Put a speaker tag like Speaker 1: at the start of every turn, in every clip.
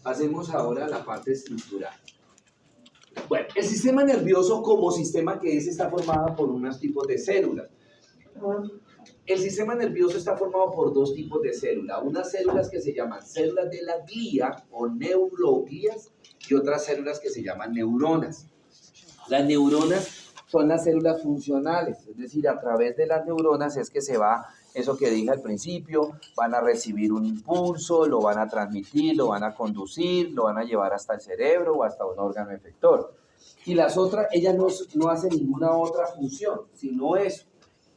Speaker 1: Pasemos ahora a la parte estructural. Bueno, el sistema nervioso como sistema que es está formado por unos tipos de células. El sistema nervioso está formado por dos tipos de células. Unas células que se llaman células de la glía o neuroglías y otras células que se llaman neuronas. Las neuronas son las células funcionales, es decir, a través de las neuronas es que se va eso que dije al principio, van a recibir un impulso, lo van a transmitir, lo van a conducir, lo van a llevar hasta el cerebro o hasta un órgano efector. Y las otras, ellas no hacen ninguna otra función, sino eso.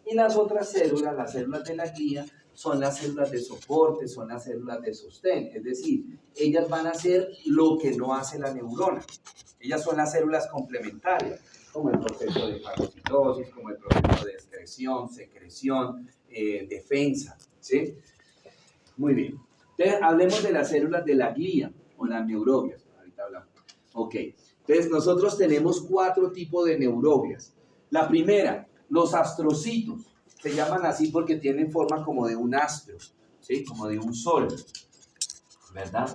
Speaker 1: Y las otras células, las células de la glía, son las células de soporte, son las células de sostén. Es decir, ellas van a hacer lo que no hace la neurona. Ellas son las células complementarias, como el proceso de fagocitosis, como el proceso de excreción, secreción, defensa, ¿sí? Muy bien. Entonces, hablemos de las células de la glía o las neuroglias. Ahorita hablamos. Ok. Entonces, nosotros tenemos 4 tipos de neuroglias. La primera, los astrocitos. Se llaman así porque tienen forma como de un astro, ¿sí? Como de un sol, ¿verdad?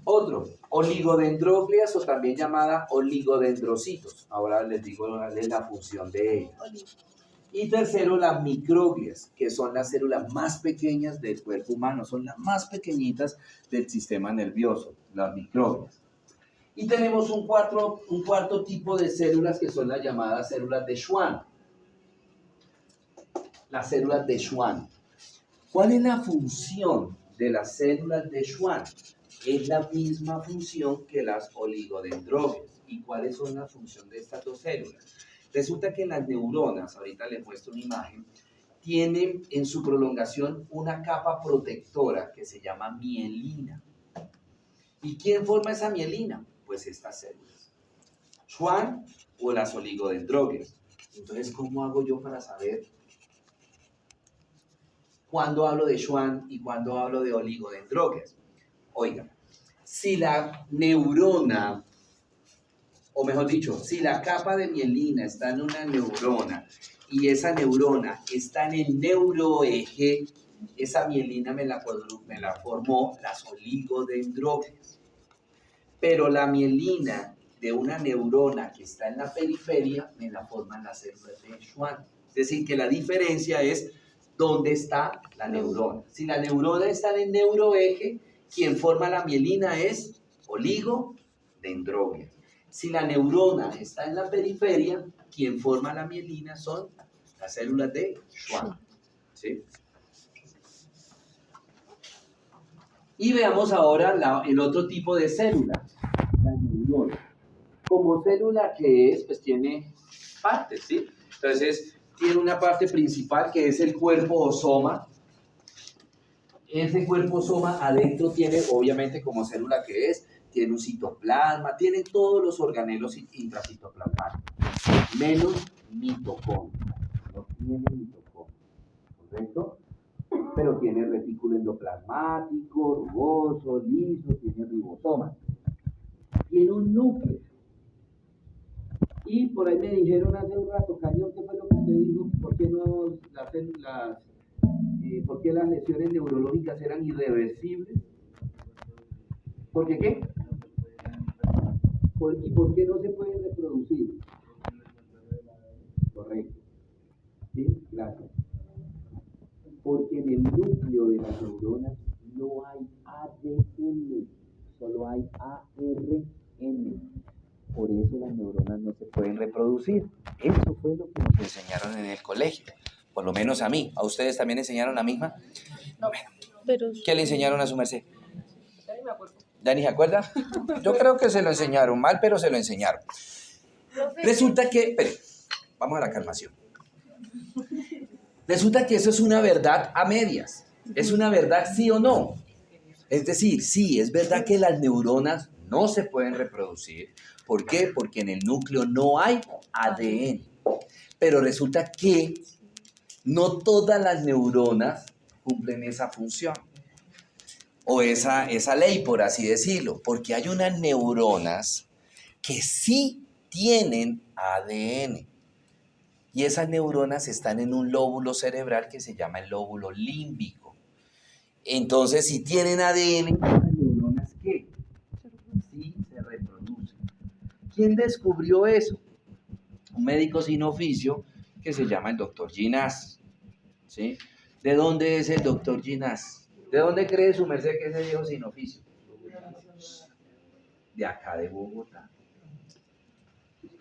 Speaker 1: Otro, oligodendroglias o también llamada oligodendrocitos. Ahora les digo la función de ellas. Y tercero, las microglias, que son las células más pequeñas del cuerpo humano, son las más pequeñitas del sistema nervioso, las microglias. Y tenemos un cuarto tipo de células que son las llamadas células de Schwann. Las células de Schwann. ¿Cuál es la función de las células de Schwann? Es la misma función que las oligodendroglias. ¿Y cuáles son las funciones de estas dos células? Resulta que las neuronas, ahorita les muestro una imagen, tienen en su prolongación una capa protectora que se llama mielina. ¿Y quién forma esa mielina? Pues estas células. Schwann o las oligodendroglias. Entonces, ¿cómo hago yo para saber cuándo hablo de Schwann y cuándo hablo de oligodendroglias? Oigan, si la neurona, o mejor dicho, si la capa de mielina está en una neurona y esa neurona está en el neuroeje, esa mielina me la formó las oligodendroglias. Pero la mielina de una neurona que está en la periferia me la forman las células de Schwann. Es decir, que la diferencia es dónde está la neurona. Si la neurona está en el neuroeje, quien forma la mielina es oligodendroglias. Si la neurona está en la periferia, quien forma la mielina son las células de Schwann. ¿Sí? Y veamos ahora el otro tipo de célula, la neurona. Como célula que es, pues tiene partes, ¿sí? Entonces, tiene una parte principal que es el cuerpo o soma. Ese cuerpo soma adentro tiene, obviamente como célula que es, tiene un citoplasma, tiene todos los organelos intracitoplasmáticos, menos mitocondria. No tiene mitocondria, ¿correcto? Pero tiene retículo endoplasmático, rugoso, liso, tiene ribosomas. Tiene un núcleo. Y por ahí me dijeron hace un rato, Cañón, ¿qué fue lo que usted dijo? ¿Por qué las lesiones neurológicas eran irreversibles? ¿Por qué qué? ¿Y por qué no se pueden reproducir? Correcto. ¿Sí? Gracias. Porque en el núcleo de las neuronas no hay ADN, solo hay ARN. Por eso las neuronas no se pueden reproducir. Eso fue lo que nos enseñaron en el colegio. Por lo menos a mí. ¿A ustedes también enseñaron la misma? No. Bueno, ¿qué le enseñaron a su merced? ¿Dani se acuerda? Yo creo que se lo enseñaron mal, pero se lo enseñaron. Resulta que... Espere, vamos a la calmación. Resulta que eso es una verdad a medias. ¿Es una verdad sí o no? Es decir, sí, es verdad que las neuronas no se pueden reproducir. ¿Por qué? Porque en el núcleo no hay ADN. Pero resulta que no todas las neuronas cumplen esa función. O esa ley, por así decirlo. Porque hay unas neuronas que sí tienen ADN. Y esas neuronas están en un lóbulo cerebral que se llama el lóbulo límbico. Entonces, si tienen ADN, las neuronas, ¿qué? ¿Quién descubrió eso? Un médico sin oficio que se llama el doctor Ginás. ¿Sí? ¿De dónde es el doctor Ginás? ¿De dónde cree su merced que es ese viejo sin oficio? De acá de Bogotá.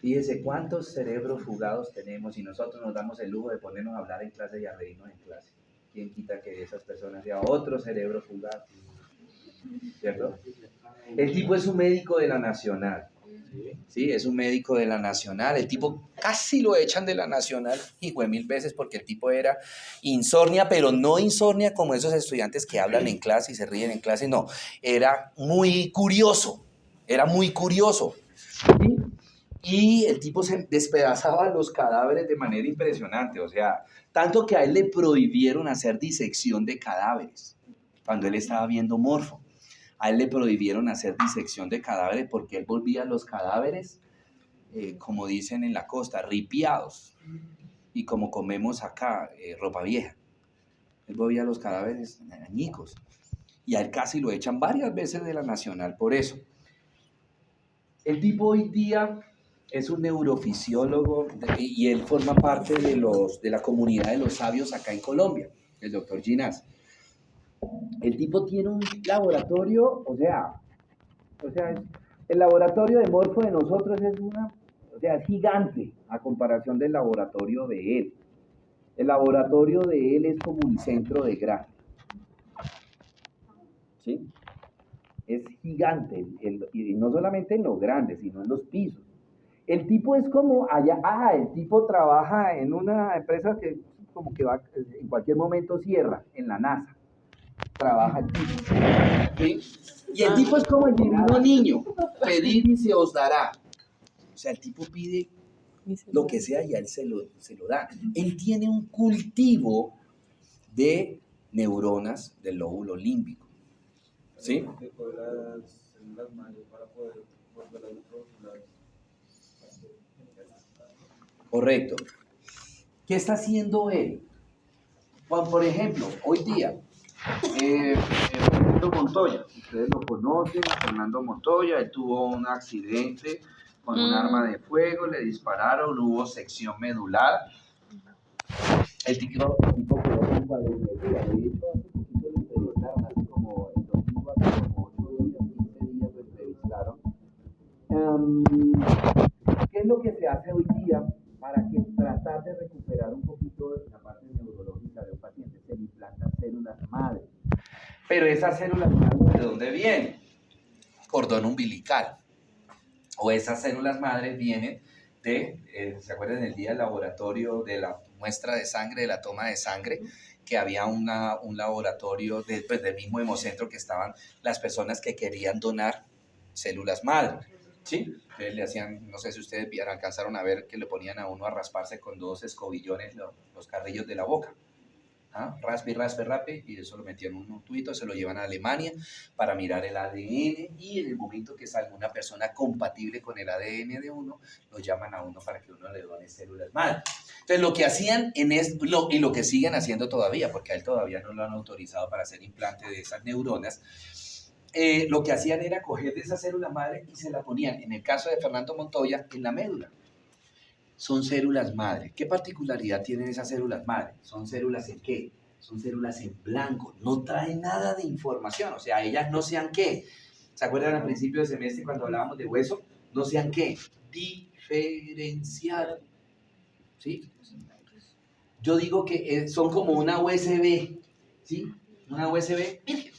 Speaker 1: Fíjese cuántos cerebros fugados tenemos y nosotros nos damos el lujo de ponernos a hablar en clase y a reírnos en clase. ¿Quién quita que esas personas sean otro cerebro fugado? ¿Cierto? El tipo es un médico de la Nacional. Sí, es un médico de la Nacional. El tipo casi lo echan de la Nacional, hijo de mil veces, porque el tipo era insomnia, pero no insomnia como esos estudiantes que hablan en clase y se ríen en clase, no. Era muy curioso, ¿sí? Y el tipo se despedazaba los cadáveres de manera impresionante, o sea, tanto que a él le prohibieron hacer disección de cadáveres cuando él estaba viendo Morfo. A él le prohibieron hacer disección de cadáveres porque él volvía los cadáveres, como dicen en la costa, ripiados. Y como comemos acá, ropa vieja. Él volvía los cadáveres añicos. Y a él casi lo echan varias veces de la Nacional por eso. El tipo hoy día es un neurofisiólogo y él forma parte de la comunidad de los sabios acá en Colombia, el doctor Ginás. El tipo tiene un laboratorio, o sea, el laboratorio de Morfo de nosotros es gigante a comparación del laboratorio de él. El laboratorio de él es como un centro de grado. ¿Sí? Es gigante, y no solamente en los grandes, sino en los pisos. El tipo es como allá, el tipo trabaja en una empresa que como que va, en cualquier momento cierra, en la NASA. Trabaja el tipo. ¿Sí? Y el tipo es como el divino niño, pedid y se os dará. O sea, el tipo pide lo que sea y a él se lo da. Él tiene un cultivo de neuronas del lóbulo límbico. ¿Sí? Correcto. ¿Qué está haciendo él? Bueno, por ejemplo, hoy día, Fernando Montoya, ustedes lo conocen, Fernando Montoya, él tuvo un accidente con un arma de fuego, le dispararon, hubo sección medular. El tipo quedó con cuadrilepsia. De hecho, hace poquito lo entrevistaron, hace como el domingo, hace como 8 días, 15 días lo entrevistaron. ¿Qué es lo que se hace hoy día para tratar de recuperar un poquito de la parte neurológica de un paciente? Se le implantan células madre. Pero esas células madre, ¿de dónde vienen? Cordón umbilical. O esas células madre vienen de, ¿se acuerdan del día del laboratorio de la muestra de sangre, de la toma de sangre? Que había un laboratorio del mismo hemocentro que estaban las personas que querían donar células madre. ¿Sí? Entonces le hacían, no sé si ustedes alcanzaron a ver que le ponían a uno a rasparse con 2 escobillones los carrillos de la boca. Raspe, y eso lo metían en un tubito, se lo llevan a Alemania para mirar el ADN y en el momento que salga una persona compatible con el ADN de uno, lo llaman a uno para que uno le done células madre. Entonces lo que hacían y lo que siguen haciendo todavía, porque a él todavía no lo han autorizado para hacer implante de esas neuronas, lo que hacían era coger de esa célula madre y se la ponían, en el caso de Fernando Montoya, en la médula. Son células madre. ¿Qué particularidad tienen esas células madre? ¿Son células en qué? Son células en blanco. No traen nada de información. O sea, ellas no sean qué. ¿Se acuerdan al principio del semestre cuando hablábamos de hueso? No sean qué. Diferenciar. ¿Sí? Yo digo que son como una USB. ¿Sí? Una USB virgen.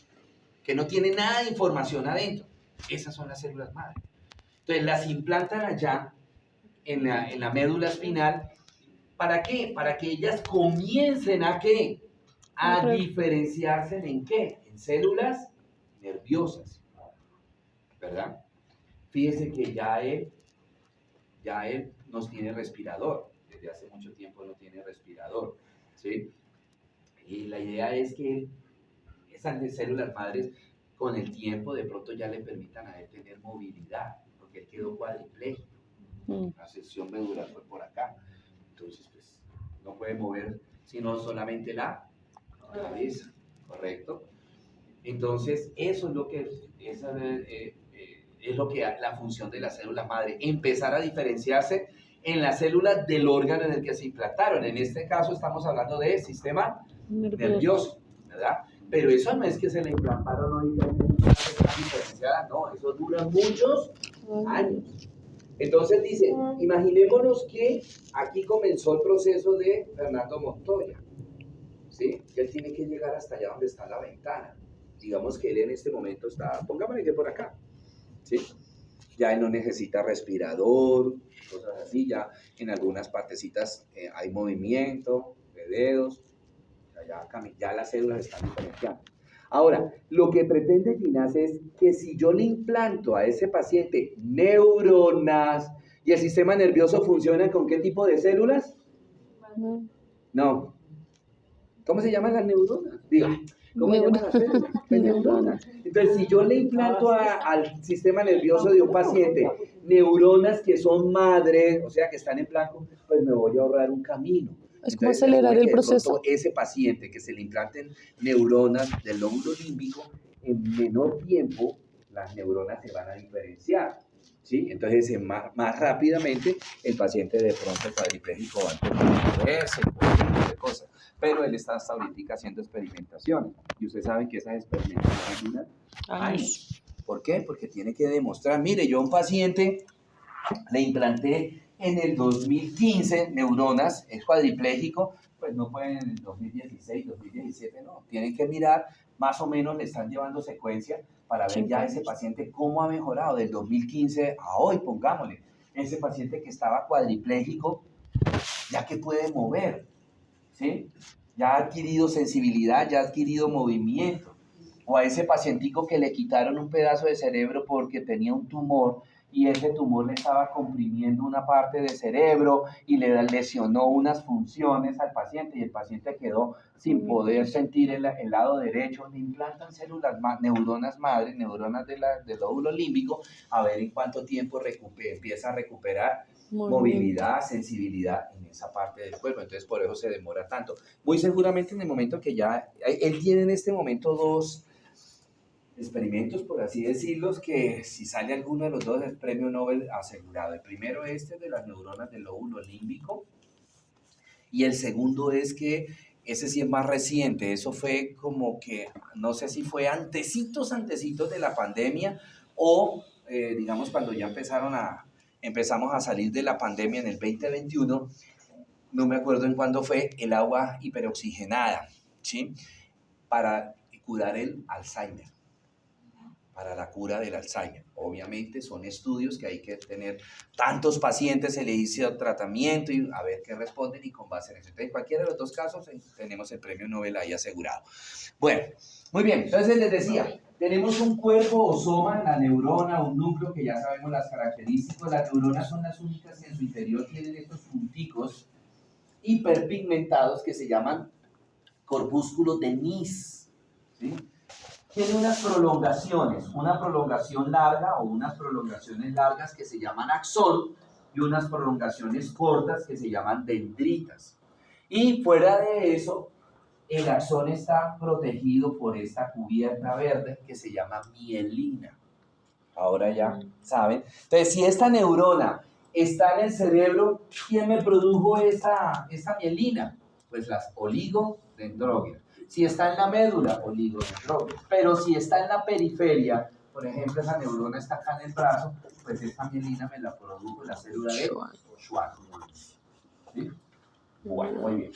Speaker 1: Que no tiene nada de información adentro. Esas son las células madre. Entonces las implantan allá en la médula espinal. ¿Para qué? Para que ellas comiencen a ¿qué? A diferenciarse en qué? En células nerviosas. ¿Verdad? Fíjese que ya él no tiene respirador. Desde hace mucho tiempo no tiene respirador. ¿Sí? Y la idea es que esas células madres con el tiempo de pronto ya le permitan a él tener movilidad, porque él quedó cuadripléjico. La sección medular fue por acá. Entonces, pues, no puede mover sino solamente la cabeza, ¿correcto? Entonces, eso es lo que es lo que la función de la célula madre, empezar a diferenciarse en las células del órgano en el que se implantaron. En este caso estamos hablando de sistema nervioso, ¿verdad? Pero eso no es que se le implantaron hoy diferenciada, no, eso dura muchos años. Entonces dice, imaginémonos que aquí comenzó el proceso de Fernando Montoya, ¿sí? Que él tiene que llegar hasta allá donde está la ventana. Digamos que él en este momento está, pongámosle que por acá, ¿sí? Ya él no necesita respirador, cosas así, ya en algunas partecitas hay movimiento de dedos, ya las células están diferenciando. Ahora, lo que pretende Ginás es que si yo le implanto a ese paciente neuronas y el sistema nervioso funciona con ¿qué tipo de células? No. ¿Cómo se llaman las neuronas? Diga, ¿cómo se llaman las células? Neuronas. Entonces, si yo le implanto al sistema nervioso de un paciente neuronas que son madres, o sea, que están en blanco, pues me voy a ahorrar un camino.
Speaker 2: Es como acelerar el proceso.
Speaker 1: Ese paciente que se le implanten neuronas del lóbulo límbico, en menor tiempo las neuronas se van a diferenciar, ¿sí? Entonces más rápidamente el paciente de pronto cuadripléjico va a moverse, cosas. Pero él está hasta ahorita haciendo experimentaciones. Y ustedes saben que esas experimentaciones duran años. ¿Por qué? Porque tiene que demostrar, mire, yo a un paciente le implanté en el 2015 neuronas, es cuadripléjico, pues no pueden en el 2016, 2017, no. Tienen que mirar, más o menos le están llevando secuencia para ver ya ese paciente cómo ha mejorado del 2015 a hoy, pongámosle. Ese paciente que estaba cuadripléjico, ya que puede mover, ¿sí? Ya ha adquirido sensibilidad, ya ha adquirido movimiento. O a ese pacientico que le quitaron un pedazo de cerebro porque tenía un tumor y ese tumor le estaba comprimiendo una parte del cerebro y le lesionó unas funciones al paciente y el paciente quedó sin poder sentir el lado derecho. Le implantan células, neuronas madre, neuronas del lóbulo límbico, a ver en cuánto tiempo empieza a recuperar movilidad, sensibilidad en esa parte del cuerpo. Entonces por eso se demora tanto. Muy seguramente en el momento que ya, él tiene en este momento 2 experimentos, por así decirlos, que si sale alguno de los 2 es premio Nobel asegurado. El primero de las neuronas del lóbulo límbico y el segundo es que ese sí es más reciente, eso fue como que, no sé si fue antecitos de la pandemia o digamos cuando ya empezamos a salir de la pandemia en el 2021, no me acuerdo en cuándo fue, el agua hiperoxigenada, ¿sí? Para curar el Alzheimer. Para la cura del Alzheimer. Obviamente son estudios que hay que tener tantos pacientes, se le hizo tratamiento y a ver qué responden y con base en eso. Entonces, en cualquiera de los 2 casos tenemos el premio Nobel ahí asegurado. Bueno, muy bien, entonces les decía, tenemos un cuerpo o soma, la neurona, un núcleo que ya sabemos las características. Las neuronas son las únicas que en su interior tienen estos punticos hiperpigmentados que se llaman corpúsculos de Nis, ¿sí? Tiene unas prolongaciones, una prolongación larga o unas prolongaciones largas que se llaman axón y unas prolongaciones cortas que se llaman dendritas. Y fuera de eso, el axón está protegido por esta cubierta verde que se llama mielina. Ahora ya saben. Entonces, si esta neurona está en el cerebro, ¿quién me produjo esta mielina? Pues las oligodendroglias. Si está en la médula, oligodendroglias. Pero si está en la periferia, por ejemplo, esa neurona está acá en el brazo, pues esta mielina me la produjo la célula de Schwann. ¿Sí? Bueno, muy bien.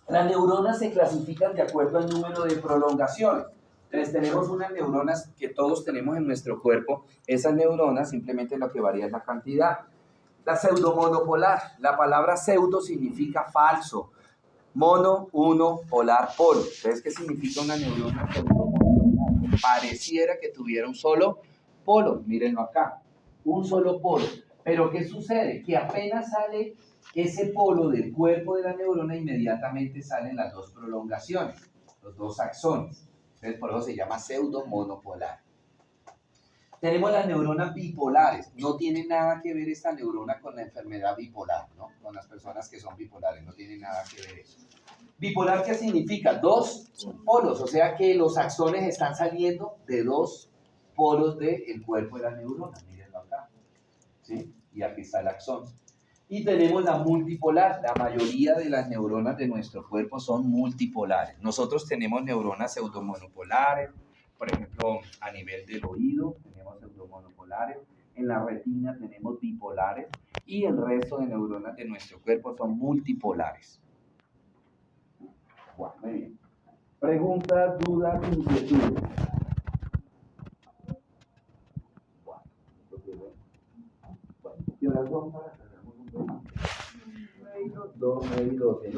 Speaker 1: Las neuronas se clasifican de acuerdo al número de prolongaciones. Entonces tenemos unas neuronas que todos tenemos en nuestro cuerpo. Esas neuronas simplemente lo que varía es la cantidad. La pseudomonopolar. La palabra pseudo significa falso. Mono, uno, polar, polo. Entonces, ¿qué significa una neurona pseudomonopolar? Pareciera que tuviera un solo polo. Mírenlo acá. Un solo polo. Pero ¿qué sucede? Que apenas sale ese polo del cuerpo de la neurona, inmediatamente salen las 2 prolongaciones, los 2 axones. Entonces, por eso se llama pseudomonopolar. Tenemos las neuronas bipolares. No tiene nada que ver esta neurona con la enfermedad bipolar, ¿no? Con las personas que son bipolares, no tiene nada que ver eso. Bipolar, ¿qué significa? 2 polos, o sea que los axones están saliendo de 2 poros del cuerpo de la neurona. Mírenlo acá. ¿Sí? Y aquí está el axón. Y tenemos la multipolar. La mayoría de las neuronas de nuestro cuerpo son multipolares. Nosotros tenemos neuronas pseudomonopolares, por ejemplo, a nivel del oído tenemos pseudomonopolares, en la retina tenemos bipolares y el resto de neuronas de nuestro cuerpo son multipolares. Bueno, muy bien. Preguntas, dudas, inquietudes. Bueno, ¿qué horas son para hacer un tema? 9 y 12.